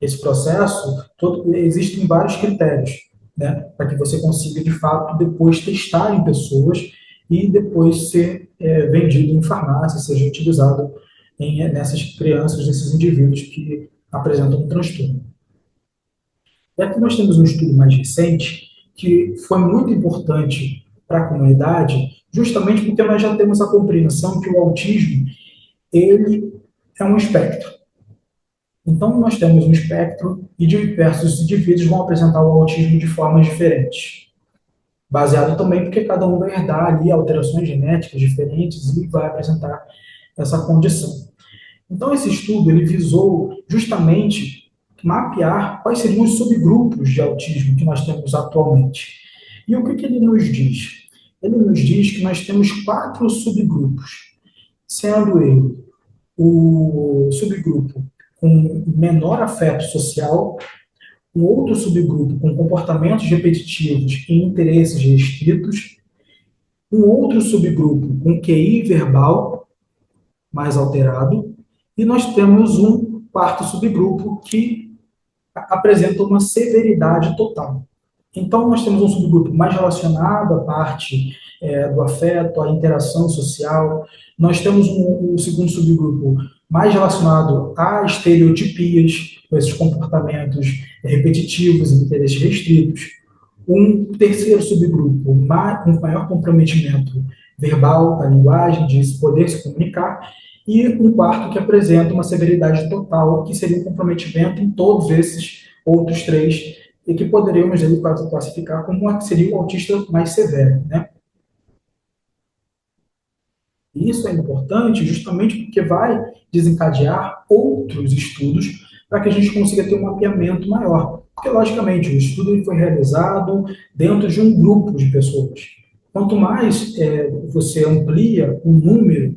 esse processo, existem vários critérios, né, para que você consiga, de fato, depois testar em pessoas e depois ser vendido em farmácia, seja utilizado nessas crianças, nesses indivíduos que apresentam um transtorno. E aqui nós temos um estudo mais recente que foi muito importante para a comunidade, justamente porque nós já temos a compreensão que o autismo ele é um espectro. Então, nós temos um espectro e diversos indivíduos vão apresentar o autismo de formas diferentes. Baseado também porque cada um vai herdar ali alterações genéticas diferentes e vai apresentar essa condição. Então, esse estudo ele visou justamente mapear quais seriam os subgrupos de autismo que nós temos atualmente. E o que ele nos diz? Ele nos diz que nós temos 4 subgrupos, sendo ele o subgrupo com menor afeto social, um outro subgrupo com comportamentos repetitivos e interesses restritos, um outro subgrupo com QI verbal mais alterado, e nós temos um 4º subgrupo que apresenta uma severidade total. Então, nós temos um subgrupo mais relacionado à parte do afeto, à interação social. Nós temos um segundo subgrupo mais relacionado a estereotipias, com esses comportamentos repetitivos e interesses restritos. Um terceiro subgrupo com maior comprometimento verbal, da linguagem, de poder se comunicar. E um 4º que apresenta uma severidade total, que seria um comprometimento em todos esses outros 3, e que poderíamos classificar como seria o autista mais severo, né? E isso é importante justamente porque vai desencadear outros estudos para que a gente consiga ter um mapeamento maior. Porque, logicamente, o estudo foi realizado dentro de um grupo de pessoas. Quanto mais você amplia o número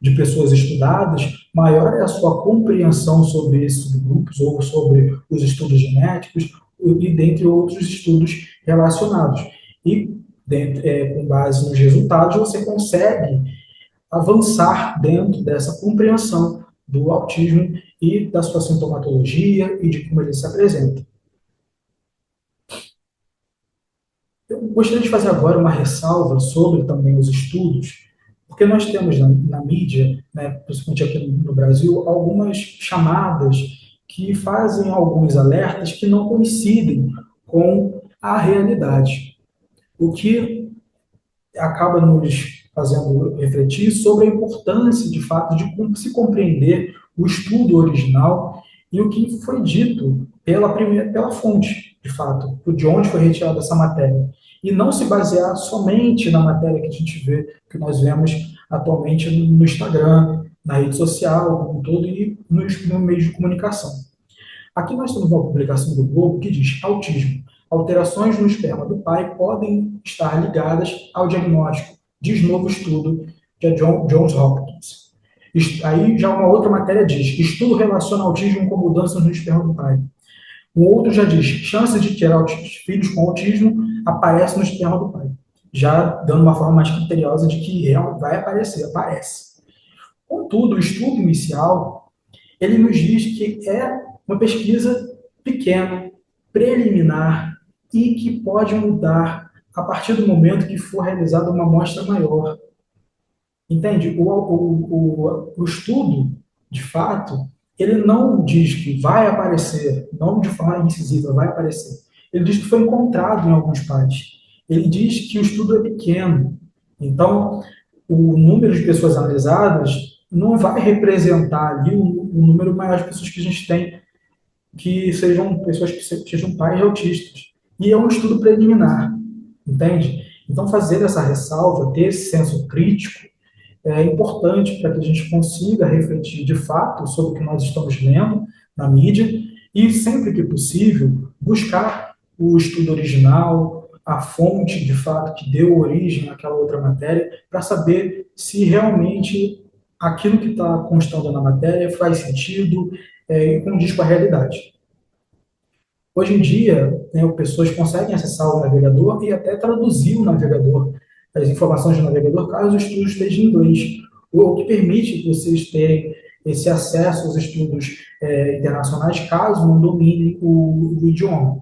de pessoas estudadas, maior é a sua compreensão sobre esses subgrupos ou sobre os estudos genéticos e dentre outros estudos relacionados. E, com base nos resultados, você consegue avançar dentro dessa compreensão do autismo e da sua sintomatologia e de como ele se apresenta. Eu gostaria de fazer agora uma ressalva sobre também os estudos, porque nós temos na mídia, né, principalmente aqui no Brasil, algumas chamadas que fazem alguns alertas que não coincidem com a realidade, o que acaba nos fazendo refletir sobre a importância, de fato, de se compreender o estudo original e o que foi dito pela fonte. de fato, de onde foi retirada essa matéria. E não se basear somente na matéria que a gente vê, que nós vemos atualmente no Instagram, na rede social, como um todo, e no meio de comunicação. Aqui nós temos uma publicação do Globo que diz: autismo. Alterações no esperma do pai podem estar ligadas ao diagnóstico, diz novo estudo de Johns Hopkins. Aí já uma outra matéria diz: estudo relaciona autismo com mudanças no esperma do pai. Um outro já diz: chances de ter filhos com autismo aparecem no esperma do pai. Já dando uma forma mais criteriosa de que vai aparecer, aparece. Contudo, o estudo inicial ele nos diz que é uma pesquisa pequena, preliminar e que pode mudar a partir do momento que for realizada uma amostra maior. Entende? O estudo, de fato, ele não diz que vai aparecer, não de forma incisiva, vai aparecer. Ele diz que foi encontrado em alguns pais. Ele diz que o estudo é pequeno. Então, o número de pessoas analisadas não vai representar ali o número maior de pessoas que a gente tem que sejam pessoas que sejam pais autistas. E é um estudo preliminar, entende? Então, fazer essa ressalva, ter esse senso crítico, é importante para que a gente consiga refletir de fato sobre o que nós estamos lendo na mídia e, sempre que possível, buscar o estudo original, a fonte de fato que deu origem àquela outra matéria, para saber se realmente aquilo que está constando na matéria faz sentido e condiz com a realidade. Hoje em dia, né, as pessoas conseguem acessar o navegador e até traduzir o navegador, as informações do navegador, caso o estudo esteja em inglês, o que permite que vocês tenham esse acesso aos estudos internacionais, caso não dominem o idioma.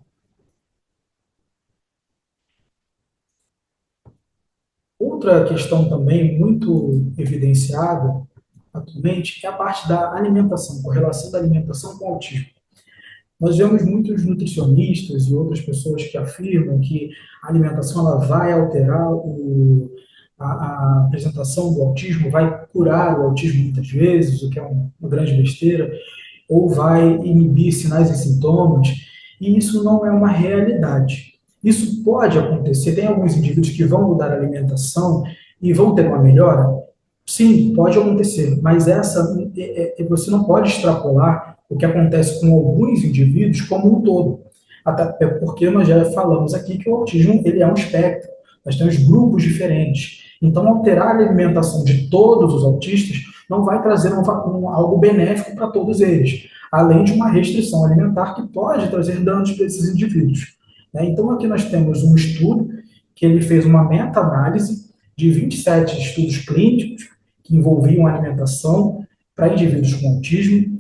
Outra questão também muito evidenciada atualmente é a parte da alimentação, correlação da alimentação com o autismo. Nós vemos muitos nutricionistas e outras pessoas que afirmam que a alimentação ela vai alterar a apresentação do autismo, vai curar o autismo muitas vezes, o que é uma grande besteira, ou vai inibir sinais e sintomas, e isso não é uma realidade. Isso pode acontecer, tem alguns indivíduos que vão mudar a alimentação e vão ter uma melhora? Sim, pode acontecer, mas você não pode extrapolar o que acontece com alguns indivíduos como um todo. Até porque nós já falamos aqui que o autismo ele é um espectro, nós temos grupos diferentes. Então, alterar a alimentação de todos os autistas não vai trazer algo benéfico para todos eles, além de uma restrição alimentar que pode trazer danos para esses indivíduos. Então, aqui nós temos um estudo que ele fez uma meta-análise de 27 estudos clínicos que envolviam alimentação para indivíduos com autismo.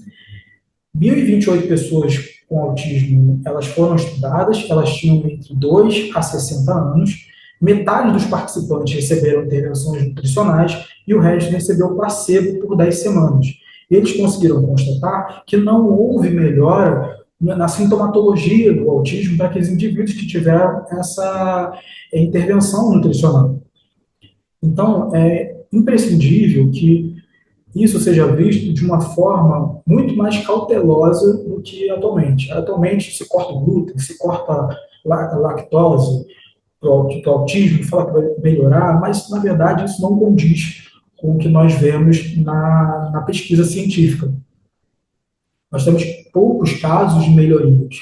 1.028 pessoas com autismo, elas foram estudadas, elas tinham entre 2 a 60 anos, metade dos participantes receberam intervenções nutricionais e o resto recebeu placebo por 10 semanas. Eles conseguiram constatar que não houve melhora na sintomatologia do autismo para aqueles indivíduos que tiveram essa intervenção nutricional. Então, é imprescindível que isso seja visto de uma forma muito mais cautelosa do que atualmente. Atualmente se corta o glúten, se corta a lactose, o autismo, fala que vai melhorar, mas na verdade isso não condiz com o que nós vemos na pesquisa científica. Nós temos poucos casos de melhorias.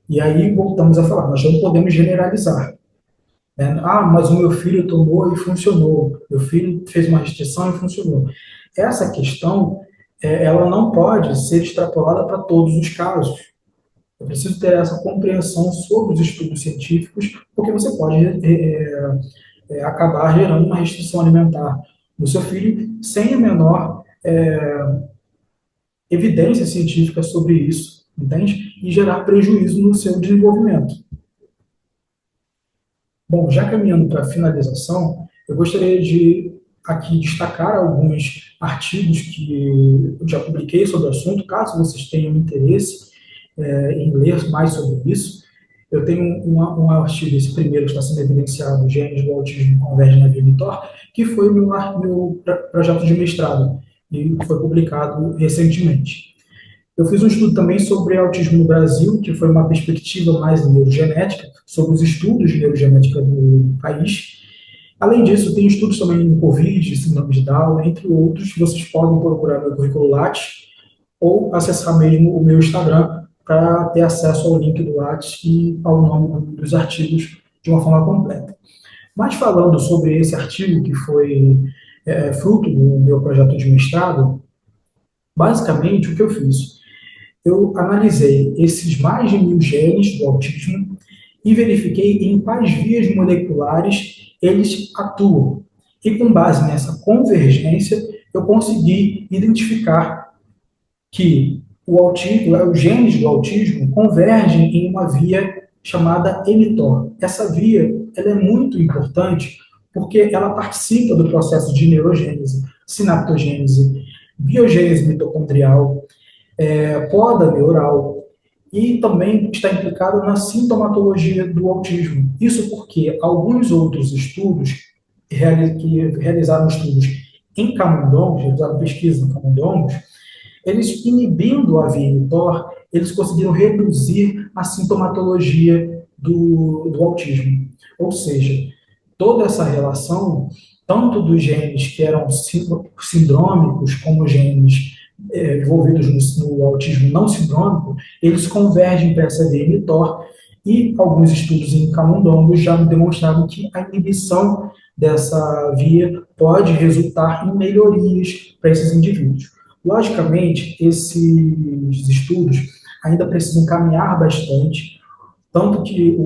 E aí voltamos a falar, nós não podemos generalizar. Mas o meu filho tomou e funcionou. Meu filho fez uma restrição e funcionou. Essa questão, ela não pode ser extrapolada para todos os casos. É preciso ter essa compreensão sobre os estudos científicos, porque você pode acabar gerando uma restrição alimentar no seu filho sem a menor evidência científica sobre isso, entende? E gerar prejuízo no seu desenvolvimento. Bom, já caminhando para a finalização, eu gostaria de aqui destacar alguns artigos que eu já publiquei sobre o assunto, caso vocês tenham interesse em ler mais sobre isso. Eu tenho um artigo, esse primeiro que está sendo evidenciado, Genes do Autismo Convergem na Via Vitor, que foi o meu projeto de mestrado, e foi publicado recentemente. Eu fiz um estudo também sobre autismo no Brasil, que foi uma perspectiva mais em neurogenética, sobre os estudos de neurogenética no país. Além disso, tem estudos também em Covid, síndrome de Down, entre outros. Vocês podem procurar meu currículo Lattes ou acessar mesmo o meu Instagram para ter acesso ao link do Lattes e ao nome dos artigos de uma forma completa. Mas falando sobre esse artigo que foi fruto do meu projeto de mestrado, basicamente o que eu fiz? Eu analisei esses mais de 1.000 genes do autismo e verifiquei em quais vias moleculares eles atuam. E com base nessa convergência, eu consegui identificar que o autismo, os genes do autismo convergem em uma via chamada mTOR. Essa via ela é muito importante porque ela participa do processo de neurogênese, sinaptogênese, biogênese mitocondrial, poda neural e também está implicado na sintomatologia do autismo. Isso porque alguns outros estudos que realizaram estudos em camundongos, realizaram pesquisas em camundongos, eles inibindo a via mTOR, eles conseguiram reduzir a sintomatologia do autismo. Ou seja, toda essa relação, tanto dos genes que eram sindrômicos, como genes envolvidos no autismo não sindrômico, eles convergem para essa via mTOR e alguns estudos em camundongos já demonstraram que a inibição dessa via pode resultar em melhorias para esses indivíduos. Logicamente, esses estudos ainda precisam caminhar bastante, tanto que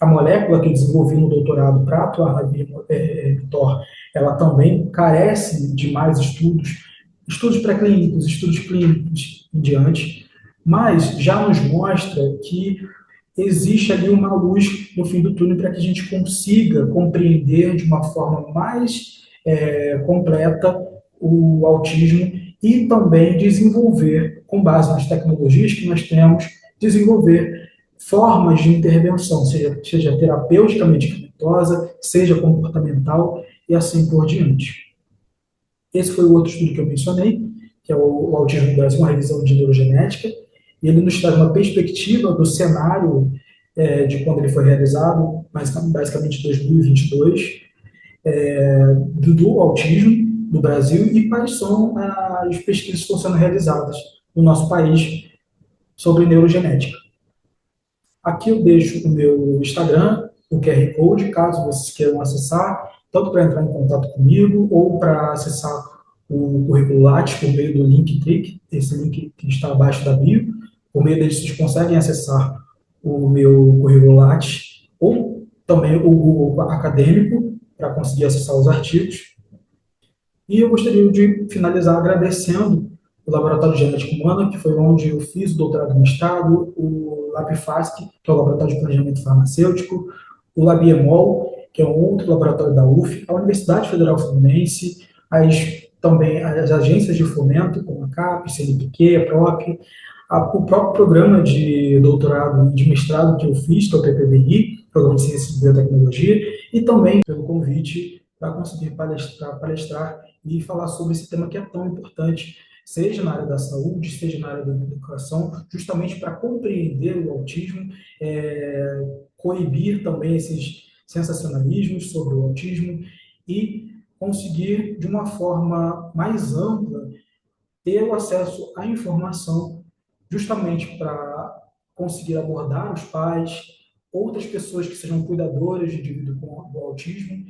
a molécula que eu desenvolvi no doutorado para atuar na mTOR, ela também carece de mais estudos, estudos pré-clínicos, estudos clínicos em diante, mas já nos mostra que existe ali uma luz no fim do túnel para que a gente consiga compreender de uma forma mais completa o autismo e também desenvolver, com base nas tecnologias que nós temos, desenvolver formas de intervenção, seja terapêutica medicamentosa, seja comportamental e assim por diante. Esse foi o outro estudo que eu mencionei, que é o Autismo no Brasil, uma revisão de neurogenética, e ele nos traz uma perspectiva do cenário de quando ele foi realizado, basicamente 2022, do autismo no Brasil e quais são as pesquisas que estão sendo realizadas no nosso país sobre neurogenética. Aqui eu deixo o meu Instagram, o QR Code, caso vocês queiram acessar, tanto para entrar em contato comigo ou para acessar o currículo Lattes por meio do Linktree, esse link que está abaixo da bio. Por meio deles, vocês conseguem acessar o meu currículo Lattes ou também o Google Acadêmico para conseguir acessar os artigos. E eu gostaria de finalizar agradecendo o Laboratório de Genética Humana, que foi onde eu fiz o doutorado no Estado, o LabFasc, que é o Laboratório de Planejamento Farmacêutico, o LabEmol, que é um outro laboratório da UF, a Universidade Federal Fluminense, também as agências de fomento, como a CAPES, CNPq, a PROC, o próprio programa de doutorado e de mestrado que eu fiz, que é o PPBI, Programa de Ciências e Biotecnologia, e também pelo convite para conseguir palestrar e falar sobre esse tema que é tão importante, seja na área da saúde, seja na área da educação, justamente para compreender o autismo, coibir também esses sensacionalismos sobre o autismo e conseguir, de uma forma mais ampla, ter o acesso à informação, justamente para conseguir abordar os pais, outras pessoas que sejam cuidadoras de indivíduo com autismo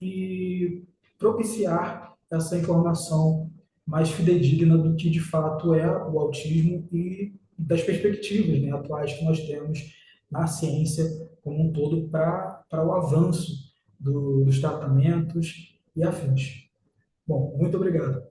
e propiciar essa informação mais fidedigna do que de fato é o autismo e das perspectivas, né, atuais que nós temos na ciência como um todo para o avanço dos tratamentos e afins. Bom, muito obrigado.